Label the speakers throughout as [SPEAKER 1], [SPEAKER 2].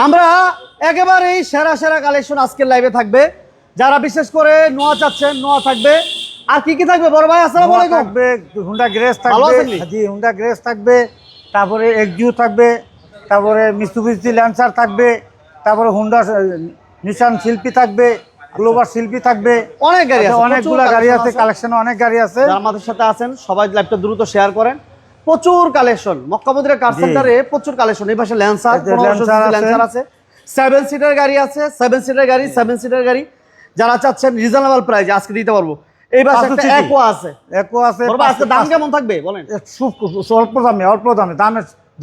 [SPEAKER 1] আমরা একেবারেই সেরা সেরা কালেকশন আজকের লাইভে থাকবে। যারা বিশেষ করে নোয়া চাচ্ছেন, নোয়া থাকবে। আর কি কি থাকবে বড় ভাই? আসসালামু আলাইকুম।
[SPEAKER 2] থাকবে হুন্ডা গ্রেস থাকবে, জি হুন্ডা গ্রেস থাকবে, তারপরে এক্সিউ থাকবে, তারপরে মিৎসুবিশি ল্যান্সার থাকবে, তারপরে হুন্ডা নিশান শিল্পী থাকবে, গ্লোবাল শিল্পী থাকবে।
[SPEAKER 1] অনেক গাড়ি আছে,
[SPEAKER 2] অনেকগুলো গাড়ি আছে, কালেকশনে অনেক গাড়ি আছে।
[SPEAKER 1] যারা আমাদের সাথে আছেন সবাই লাইভটা দ্রুত শেয়ার করেন। প্রচুর কালেকশন মক্কা মদিনা কার সেন্টারে, প্রচুর কালেকশন। এই পাশে ল্যান্সার আছে, 7 সিটার গাড়ি আছে, 7 সিটার গাড়ি, 7 সিটার গাড়ি যারা চাচ্ছেন রিজনেবল প্রাইসে আজকে দিতে পারবো। এই পাশে একটা একোয়া আছে,
[SPEAKER 2] একোয়া আছে।
[SPEAKER 1] আজকে দাম কেমন থাকবে বলেন?
[SPEAKER 2] অল্প দামে, অল্প দামে,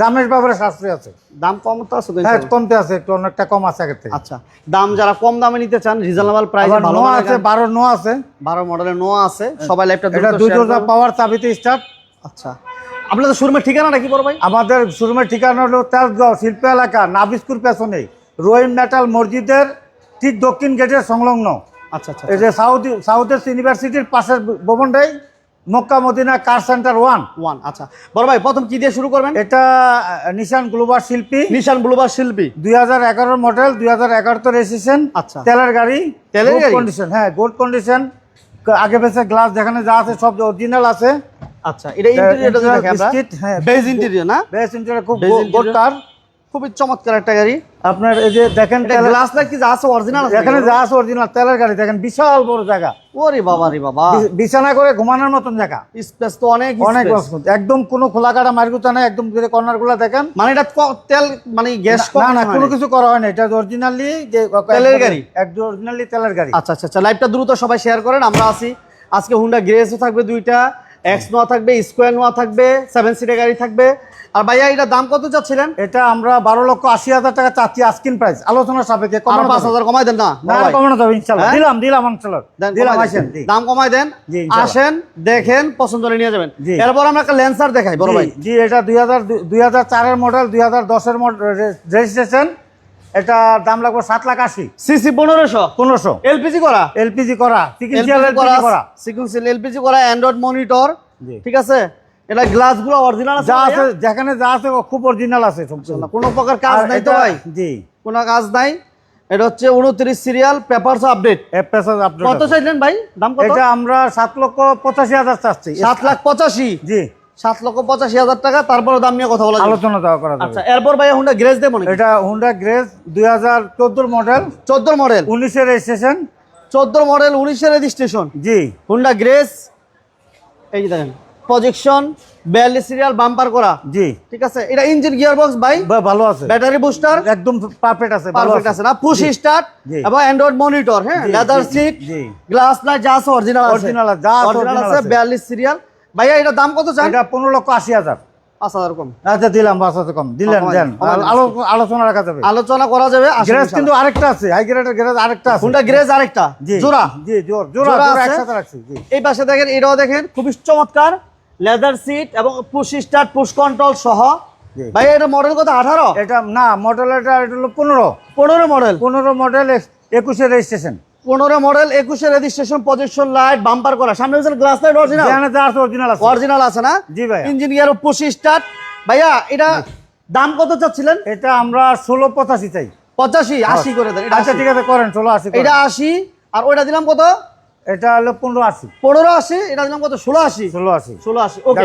[SPEAKER 2] দামের ব্যাপারে সাশ্রয় আছে।
[SPEAKER 1] দাম কম তো আছে?
[SPEAKER 2] হ্যাঁ, কমতে আছে, একটু অনেকটা কম আছে আগের থেকে।
[SPEAKER 1] আচ্ছা, দাম যারা কম দামে নিতে চান রিজনেবল প্রাইসে ভালো
[SPEAKER 2] আছে, 12 নো আছে,
[SPEAKER 1] 12 মডেলের নোয়া আছে। সবাই লাইভটা
[SPEAKER 2] এটা 2 পাওয়ার চাবিতে স্টার্ট।
[SPEAKER 1] আচ্ছা, আপনাদের শোরুমের ঠিকানাটা কি বড় ভাই?
[SPEAKER 2] আমাদের শোরুমের ঠিকানা হলো তেজগাঁও শিল্প এলাকা, নাবিস্কুর পেছনে রহিম মেটাল মসজিদের ঠিক দক্ষিণ গেটের সংলগ্ন।
[SPEAKER 1] আচ্ছা আচ্ছা,
[SPEAKER 2] এই যে সাউথ ইউনিভার্সিটির পাশের ভবনটাই মক্কা মদিনা কার সেন্টার 1।
[SPEAKER 1] আচ্ছা বড় ভাই, প্রথম কি দিয়ে শুরু করবেন?
[SPEAKER 2] এটা নিশান গ্লোবাল শিল্পী,
[SPEAKER 1] নিশান গ্লোবাল শিল্পী
[SPEAKER 2] 2011 মডেল, 2011 তো রেজিস্ট্রেশন।
[SPEAKER 1] আচ্ছা,
[SPEAKER 2] তেলের গাড়ি,
[SPEAKER 1] তেলের গাড়ি
[SPEAKER 2] কন্ডিশন। হ্যাঁ, গুড কন্ডিশন। আগে পেছে গ্লাস যেখানে যা আছে সব অরিজিনাল আছে।
[SPEAKER 1] আচ্ছা, এটা ইন্টেরিয়রটা দেখে আমরা,
[SPEAKER 2] হ্যাঁ
[SPEAKER 1] বেজ ইন্টেরিয়র না?
[SPEAKER 2] বেজ ইন্টেরিয়র খুব গুড কার,
[SPEAKER 1] খুবই চমৎকার একটা গাড়ি।
[SPEAKER 2] আপনার এই যে দেখেন
[SPEAKER 1] গ্লাস লাইট কি যা আছে অরিজিনাল আছে?
[SPEAKER 2] এখানে যা আছে অরিজিনাল তেলের গাড়ি। দেখেন বিশাল বড় জায়গা,
[SPEAKER 1] ওরে বাবা রে বাবা,
[SPEAKER 2] বিছানা করে ঘুমানোর মতন জায়গা,
[SPEAKER 1] স্পেস তো অনেক
[SPEAKER 2] অনেক একদম কোনো খোলা কাটা মারগুতা নাই। একদম কর্নার গুলা দেখেন,
[SPEAKER 1] মানে এটা তেল মানে গ্যাস
[SPEAKER 2] না কোনো কিছু করা হয় না। এটা অরিজিনালি
[SPEAKER 1] তেলের গাড়ি,
[SPEAKER 2] একদম অরিজিনালি তেলের গাড়ি।
[SPEAKER 1] আচ্ছা আচ্ছা, লাইভটা দ্রুত সবাই শেয়ার করেন। আমরা আছি আজকে হুন্ডা গ্রেসও থাকবে, 2টা এক্স নোয়া থাকবে, স্কোয়ার নোয়া থাকবে, 7 সিটার গাড়ি থাকবে। আর ভাইয়া এটা দাম কত চাচ্ছিলেন?
[SPEAKER 2] এটা আমরা 12,80,000 টাকা চাচ্ছি আস্কিং প্রাইস, আলোচনার সাপেক্ষে।
[SPEAKER 1] 5,000 কমাই দেন না?
[SPEAKER 2] কমানো যাবে ইনশাআল্লাহ। দিলাম ইনশাআল্লাহ, দিলাম। আসেন,
[SPEAKER 1] দাম কমাই দেন, আসেন দেখেন, পছন্দ করে নিয়ে যাবেন। এরপর আমরা একটা ল্যান্সার দেখাই বড় ভাই।
[SPEAKER 2] জি, এটা 2004 এর মডেল, 2010 এর মডেল রেজিস্ট্রেশন। এটা দাম লাগবে 7,80,000।
[SPEAKER 1] সিসি 1500 এলপিজি করা, সিকুয়েন্সিয়াল এলপিজি করা, অ্যান্ড্রয়েড মনিটর, ঠিক আছে। এটা গ্লাসগুলো অরিজিনাল আছে,
[SPEAKER 2] যা আছে যেখানে যা আছে খুব অরিজিনাল আছে,
[SPEAKER 1] কোনো প্রকার কাজ নাই তো ভাই?
[SPEAKER 2] জি,
[SPEAKER 1] কোনো কাজ নাই। এটা হচ্ছে 29 সিরিয়াল, পেপারস আপডেট। কত চাইলেন ভাই দাম? কত?
[SPEAKER 2] এটা আমরা 7,85,000 চাচ্ছি।
[SPEAKER 1] 7,85,000?
[SPEAKER 2] জি,
[SPEAKER 1] 7,85,000 টাকা। তারপরে দাম নিয়ে কথা বলা যাবে,
[SPEAKER 2] আলোচনা করা যাবে।
[SPEAKER 1] আচ্ছা, এরপর ভাই হুন্ডা গ্রেস দেবো।
[SPEAKER 2] এটা হুন্ডা গ্রেস 2014 মডেল,
[SPEAKER 1] 14 মডেল,
[SPEAKER 2] 19 এর রেজিস্ট্রেশন।
[SPEAKER 1] 14 মডেল, 19 এর রেজিস্ট্রেশন।
[SPEAKER 2] জি,
[SPEAKER 1] হুন্ডা গ্রেস। এই যে দেখেন প্রজেকশন, 42 সিরিয়াল, বাম্পার করা।
[SPEAKER 2] জি,
[SPEAKER 1] ঠিক আছে। এটা ইঞ্জিন গিয়ারবক্স ভাই
[SPEAKER 2] ভালো আছে,
[SPEAKER 1] ব্যাটারি বুস্টার
[SPEAKER 2] একদম পারফেক্ট আছে,
[SPEAKER 1] পারফেক্ট আছে না? পুশ স্টার্ট এবং অ্যান্ড্রয়েড মনিটর, হ্যাঁ, লেদার সিট, গ্লাস লাইট যা আছে অরিজিনাল আছে,
[SPEAKER 2] অরিজিনাল
[SPEAKER 1] আছে। 42 সিরিয়াল। ভাইয়া এটা দাম কত চান?
[SPEAKER 2] এটা 15,80,000।
[SPEAKER 1] 5,000 কম।
[SPEAKER 2] আচ্ছা, দিলাম 5,000 কম, দিলেন, দেন। আলোচনা রাখা যাবে,
[SPEAKER 1] আলোচনা করা যাবে।
[SPEAKER 2] গ্রেস কিন্তু আরেকটা আছে, হাই গ্রেডের গ্রেস আরেকটা আছে।
[SPEAKER 1] হুন্ডা গ্রেস আরেকটা জোড়া,
[SPEAKER 2] জি, জোড়া একসাথে রাখছি। জি,
[SPEAKER 1] এই পাশে দেখেন, এটাও দেখেন খুবই চমৎকার, লেদার সিট এবং পুশ স্টার্ট, পুশ কন্ট্রোল সহ। ভাই এটা মডেল কত? 18?
[SPEAKER 2] এটা না, মডেল এটা হলো 15
[SPEAKER 1] মডেল,
[SPEAKER 2] 15 মডেল, 21 এর রেজিস্ট্রেশন।
[SPEAKER 1] 15 মডেল, 21 এর রেজিস্ট্রেশন, প্রজেকশন লাইট, বাম্পার করা, সামনে গ্লাস লাইট অরিজিনাল, অরিজিনাল আছে না?
[SPEAKER 2] জি ভাই।
[SPEAKER 1] Engine gear, push start. ভাইয়া এটা দাম কত চাচ্ছিলেন?
[SPEAKER 2] এটা আমরা 16,85 চাই।
[SPEAKER 1] 85? 80 করে দেন।
[SPEAKER 2] আচ্ছা, ঠিক আছে, করেন 16,80।
[SPEAKER 1] এটা 80, আর ওইটা দিলাম কত?
[SPEAKER 2] এটা হলো 15,80।
[SPEAKER 1] 15,80, এটা দিলাম কত? 16,80।
[SPEAKER 2] 16,80।
[SPEAKER 1] ওকে,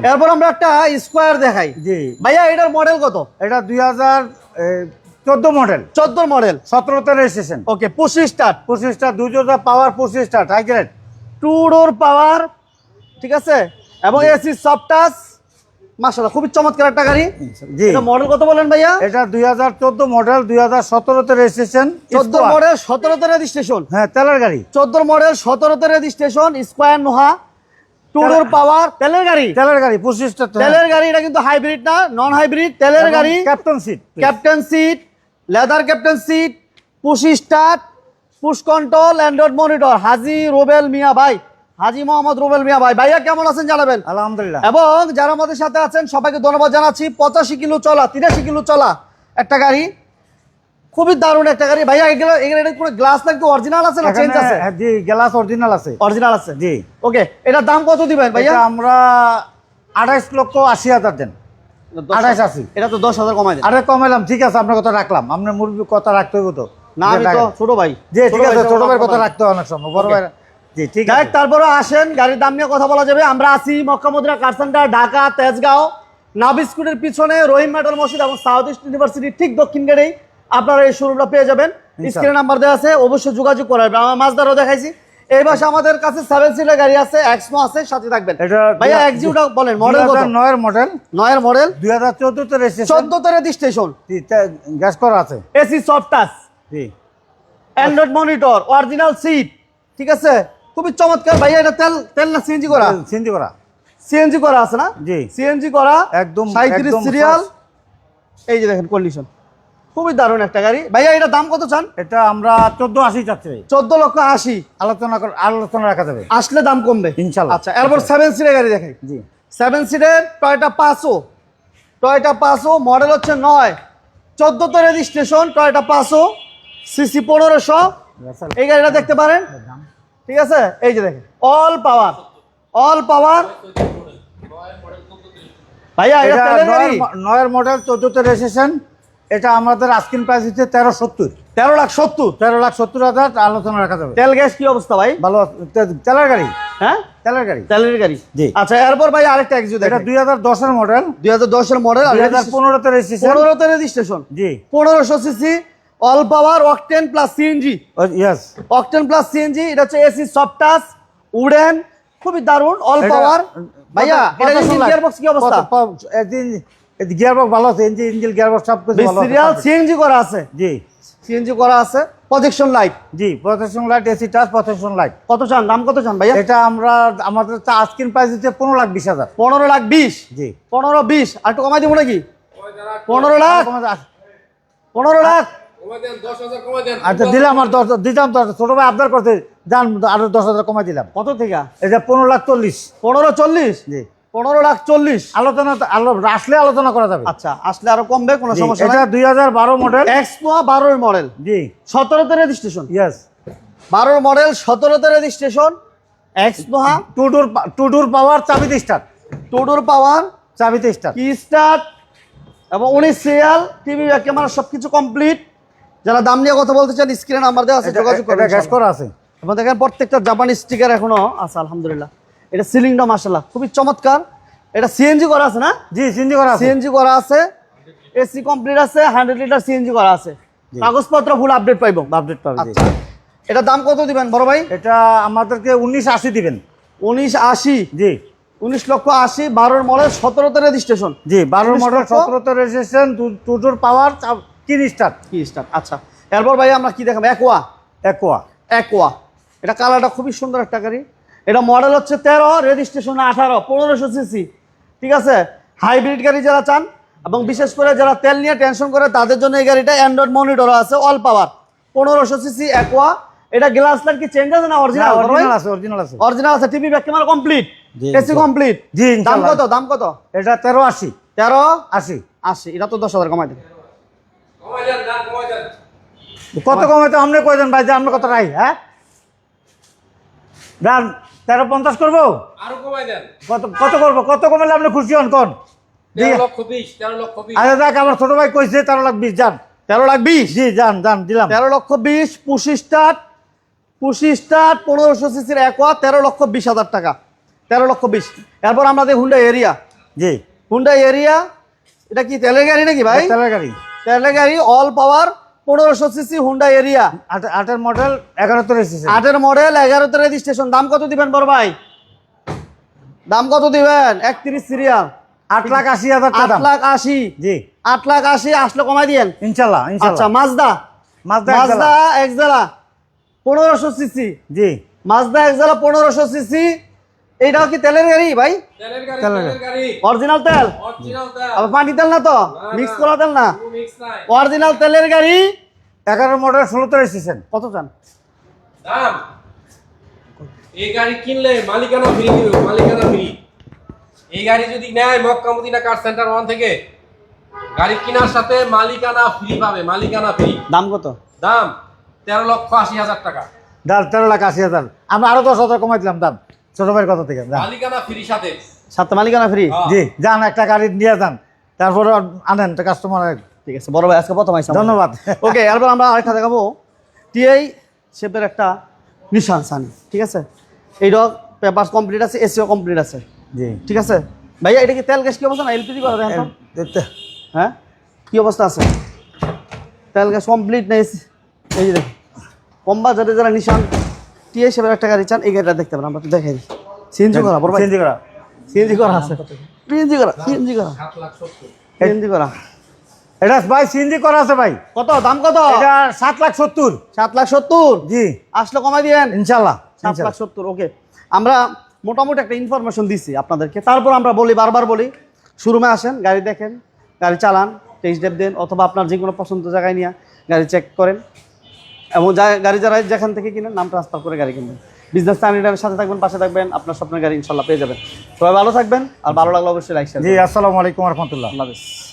[SPEAKER 1] এরপর আমরা একটা স্কোয়ার দেখাই।
[SPEAKER 2] জি
[SPEAKER 1] ভাইয়া এটার মডেল কত?
[SPEAKER 2] এটা 2014 মডেল,
[SPEAKER 1] 14 মডেল,
[SPEAKER 2] 17 তে রেজিস্ট্রেশন।
[SPEAKER 1] ওকে, পুশ স্টার্ট,
[SPEAKER 2] 2 পাওয়ার, পুশ স্টার্ট, হাই গ্রেড,
[SPEAKER 1] 2 ডোর পাওয়ার, ঠিক আছে, এবং এসি সফট টাচ। মাশাআল্লাহ, খুবই চমৎকার একটা গাড়ি।
[SPEAKER 2] জি,
[SPEAKER 1] এটা মডেল কত বলেন ভাইয়া?
[SPEAKER 2] এটা 2014 মডেল, 2017 তে রেজিস্ট্রেশন।
[SPEAKER 1] 14 মডেল, 17 তে রেজিস্ট্রেশন।
[SPEAKER 2] হ্যাঁ, তেলের গাড়ি।
[SPEAKER 1] 14 মডেল, 17 তে রেজিস্ট্রেশন, স্কয়ার নোহা, 2 ডোর পাওয়ার, তেলের গাড়ি,
[SPEAKER 2] পুশ স্টার্ট,
[SPEAKER 1] তেলের গাড়ি। এটা কিন্তু হাইব্রিড না, নন হাইব্রিড, তেলের গাড়ি। Captain seat, leather captain seat, push start, push control, android monitor. Haji Rubel Mia ভাই, হাজী মোহাম্মদ রুবেল মিয়া ভাই। ভাইয়া কেমন আছেন জানাবেন।
[SPEAKER 2] আলহামদুলিল্লাহ।
[SPEAKER 1] এবং যারা আমাদের সাথে আছেন সবাইকে ধন্যবাদ জানাচ্ছি। 85 কিলো চলা, 83 কিলো চলা একটা গাড়ি, খুবই দারুণ একটা গাড়ি। ভাইয়া এগুলো পুরো গ্লাস লাইট অরিজিনাল আছে না চেঞ্জ আছে?
[SPEAKER 2] জি, গ্লাস অরিজিনাল আছে,
[SPEAKER 1] অরিজিনাল আছে।
[SPEAKER 2] জি,
[SPEAKER 1] ওকে, এটার দাম কত দিবেন ভাইয়া?
[SPEAKER 2] আমরা 28,80,000 দেন। 2880।
[SPEAKER 1] এটা তো 10,000 কমাই দেন।
[SPEAKER 2] আরে কমাইলাম, ঠিক আছে, আপনার কথা রাখলাম। আপনার মুরব্বী কথা রাখতে হইব তো।
[SPEAKER 1] না আমি তো ছোট ভাই।
[SPEAKER 2] জি ঠিক আছে, ছোট ভাইয়ের কথা রাখতে হয় অনেক সময়, বড় ভাই। জি ঠিক আছে।
[SPEAKER 1] তারপরে আসেন, গাড়ির দাম নিয়ে কথা বলা যাবে। আমরা আছি Mecca Medina car centre, Dhaka Tejgaon, navy স্কুলের পিছনে রহিম মেটাল মসজিদ এবং সাউথ ইস্ট ইউনিভার্সিটি ঠিক দক্ষিণ গেটেই আপনারা এই শোরুমটা পেয়ে যাবেন। স্ক্রিনে নাম্বার দেওয়া আছে, অবশ্যই যোগাযোগ করাবেন। আমরা মাছদারও দেখাইছি। এই পাশে আমাদের কাছে 7 সিটার গাড়ি আছে, এক্সমো আছে, সাথে থাকবেন। ভাইয়া এক্সিউটা বলেন, মডেল কত?
[SPEAKER 2] 9 এর মডেল।
[SPEAKER 1] 9 এর মডেল,
[SPEAKER 2] 2014 তে রেজিস্ট্রেশন,
[SPEAKER 1] 14 তে রেজিস্ট্রেশন,
[SPEAKER 2] গ্যাস করা আছে।
[SPEAKER 1] এসি সফট টাচ,
[SPEAKER 2] জি
[SPEAKER 1] অ্যান্ড্রয়েড মনিটর, অরিজিনাল সিট, ঠিক আছে, খুবই চমৎকার। ভাইয়া এটা তেল না সিএনজি করা?
[SPEAKER 2] সিএনজি করা।
[SPEAKER 1] সিএনজি করা আছে না?
[SPEAKER 2] জি
[SPEAKER 1] সিএনজি করা,
[SPEAKER 2] একদম
[SPEAKER 1] 37 সিরিয়াল। এই যে দেখেন কন্ডিশন, খুবই দারুণ একটা গাড়ি। ভাইয়া এটা দাম কত চান?
[SPEAKER 2] এটা আমরা 1480 চাচ্ছি ভাই।
[SPEAKER 1] 14,80,000।
[SPEAKER 2] আলোচনা রাখা যাবে,
[SPEAKER 1] আসলে দাম কমবে
[SPEAKER 2] ইনশাআল্লাহ।
[SPEAKER 1] আচ্ছা, এরপর 7 সিটের গাড়ি দেখাই।
[SPEAKER 2] জি
[SPEAKER 1] 7 সিটের Toyota Passo. Toyota Passo model হচ্ছে 9, 14 তে রেজিস্ট্রেশন, টয়োটা পাসো, সিসি 1500। এই গাড়িটা দেখতে পারেন, ঠিক আছে। এই যে দেখেন অল পাওয়ার, অল পাওয়ার। ভাইয়া এটা তেলের গাড়ি,
[SPEAKER 2] 9 এর মডেল, 14 তে রেজিস্ট্রেশন। এটা আমাদের আস্কিং প্রাইস হচ্ছে 1370।
[SPEAKER 1] 13,70,000।
[SPEAKER 2] 13,70,000 আলোচনা রাখা যাবে।
[SPEAKER 1] তেল গ্যাস কি অবস্থা ভাই?
[SPEAKER 2] ভালো তেলের গাড়ি,
[SPEAKER 1] হ্যাঁ
[SPEAKER 2] তেলের গাড়ি,
[SPEAKER 1] তেলের গাড়ি।
[SPEAKER 2] জি।
[SPEAKER 1] আচ্ছা এরপর ভাই আরেকটা এক্সিউ
[SPEAKER 2] এটা
[SPEAKER 1] দেখেন।
[SPEAKER 2] 2010 এর মডেল,
[SPEAKER 1] 2010 এর মডেল,
[SPEAKER 2] 2015 তে রেজিস্ট্রেশন।
[SPEAKER 1] 15 তে রেজিস্ট্রেশন,
[SPEAKER 2] জি
[SPEAKER 1] 1500 সিসি, অল পাওয়ার, octane plus CNG.
[SPEAKER 2] Yes,
[SPEAKER 1] octane plus CNG. এটা হচ্ছে এসি সফট টাচ, উডেন, খুবই দারুণ, অল পাওয়ার। ভাইয়া এটা ইঞ্জিন গিয়ারবক্স কি অবস্থা?
[SPEAKER 2] গিয়ারবক্স ভালো আছে, ইঞ্জিন গিয়ারবক্স সব কিছু ভালো আছে।
[SPEAKER 1] সিরিয়াল সিএনজি করা আছে,
[SPEAKER 2] জি
[SPEAKER 1] সিএনজি করা আছে, প্রজেকশন লাইট।
[SPEAKER 2] জি protection light, AC touch, protection light.
[SPEAKER 1] কত চান, দাম কত চান ভাইয়া?
[SPEAKER 2] এটা আমাদের আস্কিং প্রাইস হচ্ছে 15,20,000।
[SPEAKER 1] 15,20,000।
[SPEAKER 2] জি
[SPEAKER 1] 15,20,000 আর একটু কমাই দিব নাকি? 15 লাখ, 15 লাখ।
[SPEAKER 2] আচ্ছা দিলাম, আর দিতাম তো, ছোট ভাই আবদার করতে যান, আরো 10,000 কমাই দিলাম।
[SPEAKER 1] কত থেকে?
[SPEAKER 2] এটা 15,40,000।
[SPEAKER 1] 15,40,000।
[SPEAKER 2] জি
[SPEAKER 1] 15,40,000।
[SPEAKER 2] আলোচনা আসলে আলোচনা করা যাবে।
[SPEAKER 1] আচ্ছা আসলে আরো কমবে, কোনো
[SPEAKER 2] জি,
[SPEAKER 1] সমস্যা
[SPEAKER 2] এটা
[SPEAKER 1] নাই।
[SPEAKER 2] 2012 মডেল।
[SPEAKER 1] এক্সপো 12 এর মডেল,
[SPEAKER 2] জি
[SPEAKER 1] 17 তে রেজিস্ট্রেশন।
[SPEAKER 2] ইয়েস
[SPEAKER 1] 12 মডেল, 17 তে রেজিস্ট্রেশন, এক্সপো
[SPEAKER 2] টু ডোর পাওয়ার, চাবিতে স্টার্ট,
[SPEAKER 1] টোডোর পাওয়ার,
[SPEAKER 2] চাবিতে স্টার্ট।
[SPEAKER 1] কি স্টার্ট এবং 19 সিরিয়াল, টিভি ব্যাক ক্যামেরা সবকিছু কমপ্লিট। যারা দাম নিয়ে কথা বলতে চান স্ক্রিনে নাম্বার দেওয়া আছে, যোগাযোগ করবেন।
[SPEAKER 2] এটা গ্যাস করা আছে।
[SPEAKER 1] এবং দেখেন প্রত্যেকটা জাপানি স্টিকার এখনো আছে, আলহামদুলিল্লাহ। এটা সিলিংটা মাশাআল্লাহ খুবই চমৎকার। এটা সিএনজি করা আছে না?
[SPEAKER 2] জি সিএনজি করা আছে,
[SPEAKER 1] সিএনজি করা আছে, এসি কমপ্লিট আছে, 100 লিটার সিএনজি করা আছে, কাগজপত্র ফুল আপডেট পাইবো।
[SPEAKER 2] আপডেট পাবে। জি
[SPEAKER 1] আচ্ছা এটা দাম কত দিবেন বড় ভাই?
[SPEAKER 2] এটা আমাদেরকে 1980 দিবেন।
[SPEAKER 1] 19,80,000।
[SPEAKER 2] জি
[SPEAKER 1] 19,80,000, 12 মডেল, 17 তে রেজিস্ট্রেশন।
[SPEAKER 2] জি 12 মডেল, 17 তে রেজিস্ট্রেশন, টু ডোর পাওয়ার, কি স্টার্ট,
[SPEAKER 1] কি স্টার্ট। আচ্ছা এরপর ভাই আমরা কি দেখাবো? অ্যাকোয়া।
[SPEAKER 2] একোয়া।
[SPEAKER 1] অ্যাকোয়া, এটা কালারটা খুবই সুন্দর একটা গাড়ি। এটা মডেল হচ্ছে 13, রেজিস্ট্রেশন 18, 1500 সিসি, ঠিক আছে। হাইব্রিড গাড়ি যারা চান এবং বিশেষ করে যারা তেল নিয়ে টেনশন করে তাদের জন্য এই গাড়িটা। অ্যান্ড্রয়েড মনিটর আছে, অল পাওয়ার, 1500 সিসি অ্যাকোয়া। এটা গ্লাস লাইট কি চেঞ্জ আছে না অরিজিনাল?
[SPEAKER 2] অরিজিনাল আছে, অরিজিনাল আছে,
[SPEAKER 1] অরিজিনাল আছে, টিভি ব্যাক ক্যামেরা কমপ্লিট,
[SPEAKER 2] জি,
[SPEAKER 1] এসি কমপ্লিট।
[SPEAKER 2] জি
[SPEAKER 1] দাম
[SPEAKER 2] ইনশাআল্লাহ।
[SPEAKER 1] কত, দাম কত?
[SPEAKER 2] এটা 1380।
[SPEAKER 1] 13,80,000। এটা তো 10,000 কমাই দেন।
[SPEAKER 2] কত কমে তো আপনি কই দেন ভাই, যে আপনি কত রাই, হ্যাঁ দাম 1350 করবো,
[SPEAKER 3] আরো কমাই দেন।
[SPEAKER 2] কত করবো, কত কমালে আপনি খুশি হন কোন?
[SPEAKER 3] 13,20,000, 13,20,000।
[SPEAKER 2] আচ্ছা দেখ, আমার ছোট ভাই কইছে 13,20,000, যান।
[SPEAKER 1] 13,20,000।
[SPEAKER 2] জি যান যান, দিলাম।
[SPEAKER 1] 13,20,000, পুশি স্টার্ট, 1500 সিসির অ্যাকোয়া, 13,20,000 টাকা, 13,20,000। এরপর আমাদের হুন্ডা এরিয়া।
[SPEAKER 2] জি
[SPEAKER 1] হুন্ডা এরিয়া, এটা কি তেলের গাড়ি নাকি ভাই?
[SPEAKER 2] তেলের গাড়ি,
[SPEAKER 1] তেলের গাড়ি, অল পাওয়ার, 1500 সিসি হুন্ডা এরিয়া,
[SPEAKER 2] 8 মডেল, 11 তে রেজিস্ট্রেশন।
[SPEAKER 1] 8 মডেল, 11 তে রেজিস্ট্রেশন। দাম কত দিবেন বড় ভাই? দাম কত দিবেন? 31 সিরিয়াল,
[SPEAKER 2] 8,80,000 টাকা দাম।
[SPEAKER 1] 8,80,000।
[SPEAKER 2] জি
[SPEAKER 1] 8,80,000 আসলে কমাই দিয়েন।
[SPEAKER 2] ইনশাআল্লাহ
[SPEAKER 1] আচ্ছা
[SPEAKER 2] ইনশাআল্লাহ।
[SPEAKER 1] Mazda,
[SPEAKER 2] Mazda
[SPEAKER 1] Mazda Axela 1500 CC,
[SPEAKER 2] জি
[SPEAKER 1] মাজদা এক্সেলা 1500 সিসি। এইটাও কি তেলের গাড়ি ভাই?
[SPEAKER 3] তেলের গাড়ি,
[SPEAKER 2] তেলের
[SPEAKER 3] তেলের গাড়ি।
[SPEAKER 1] অরিজিনাল তেল?
[SPEAKER 3] অরিজিনাল তেল।
[SPEAKER 1] আবার পানি তেল না তো? মিক্স করা তেল না,
[SPEAKER 3] কোনো মিক্স নাই।
[SPEAKER 1] অরিজিনাল তেলের গাড়ি।
[SPEAKER 2] 11 মডেল, 16 তে রেজিস্ট্রেশন।
[SPEAKER 1] কত চান?
[SPEAKER 3] দাম, এই গাড়ি কিনলে মালিকানা ফ্রি দিবে, মালিকানা ফ্রি। এই গাড়ি যদি নেয় মক্কা মদিনা কার সেন্টার 1 থেকে, গাড়ি কেনার সাথে মালিকানা ফ্রি পাবে, মালিকানা ফ্রি।
[SPEAKER 1] দাম কত?
[SPEAKER 3] দাম 13,80,000 টাকা।
[SPEAKER 2] দাম 13,80,000। আমরা আরো 10,000 কমাই দিলাম দাম, ছোট ভাইয়ের কথা থেকে। যান
[SPEAKER 3] মালিকানা ফ্রি সাথে।
[SPEAKER 1] সাত মালিকানা ফ্রি।
[SPEAKER 3] হ্যাঁ।
[SPEAKER 2] জি যান, একটা গাড়ি নিয়ে যান, তারপরে আনেন কাস্টমার।
[SPEAKER 1] ঠিক আছে বড় ভাই, আজকে প্রথম আইসা।
[SPEAKER 2] ধন্যবাদ।
[SPEAKER 1] ওকে, এরপর আমরা আরেকটা দেখাবো টিআই শেপের একটা নিশান সানি। ঠিক আছে, এইটা পেপার কমপ্লিট আছে, এসিও কমপ্লিট আছে।
[SPEAKER 2] জি
[SPEAKER 1] ঠিক আছে ভাইয়া, এটা কি তেল গ্যাস কি অবস্থা না এলপিজি করা দেখেন তো? হ্যাঁ কি অবস্থা আছে? তেল গ্যাস কমপ্লিট নেই। এই যে দেখুন, কম বাজারে যারা নিশান টিআই শেপের একটা গাড়ি চান, এই গাড়িটা দেখতে পারেন। আমরা তো দেখাই দিই। সিএনজি করা বড় ভাই,
[SPEAKER 2] সিএনজি করা,
[SPEAKER 1] সিএনজি করা আছে, সিএনজি করা, সিএনজি করা,
[SPEAKER 3] 7,70,000
[SPEAKER 1] সিএনজি করা।
[SPEAKER 2] এটা ভাই সিএনজি করা আছে ভাই।
[SPEAKER 1] কত দাম কত?
[SPEAKER 2] এটা 7,70,000।
[SPEAKER 1] 7,70,000
[SPEAKER 2] জি
[SPEAKER 1] আসলে কমাই দিয়েন
[SPEAKER 2] ইনশাল্লাহ।
[SPEAKER 1] 7,70,000। ওকে, আমরা মোটামুটি একটা ইনফরমেশন দিছি আপনাদেরকে। তারপর আমরা বলি, বারবার বলি, শোরুমে আসেন, গাড়ি দেখেন, গাড়ি চালান, টেস্ট ড্রাইভ দেন, অথবা আপনার যে কোনো পছন্দ জায়গায় নিয়ে গাড়ি চেক করেন, এবং গাড়ি যারা যেখান থেকে কিনেন নাম ট্রান্সফার করে গাড়ি কিনবেন। বিজনেস টার্মিনালের সাথে থাকবেন, পাশে থাকবেন, আপনার স্বপ্নের গাড়ি ইনশাল্লাহ পেয়ে যাবেন। সবাই ভালো থাকবেন, আর ভালো লাগলে অবশ্যই লাইক শেয়ার
[SPEAKER 2] জি আসসালামু আলাইকুম রহমতুল্লাহ।
[SPEAKER 1] আল্লাহ হাফেজ।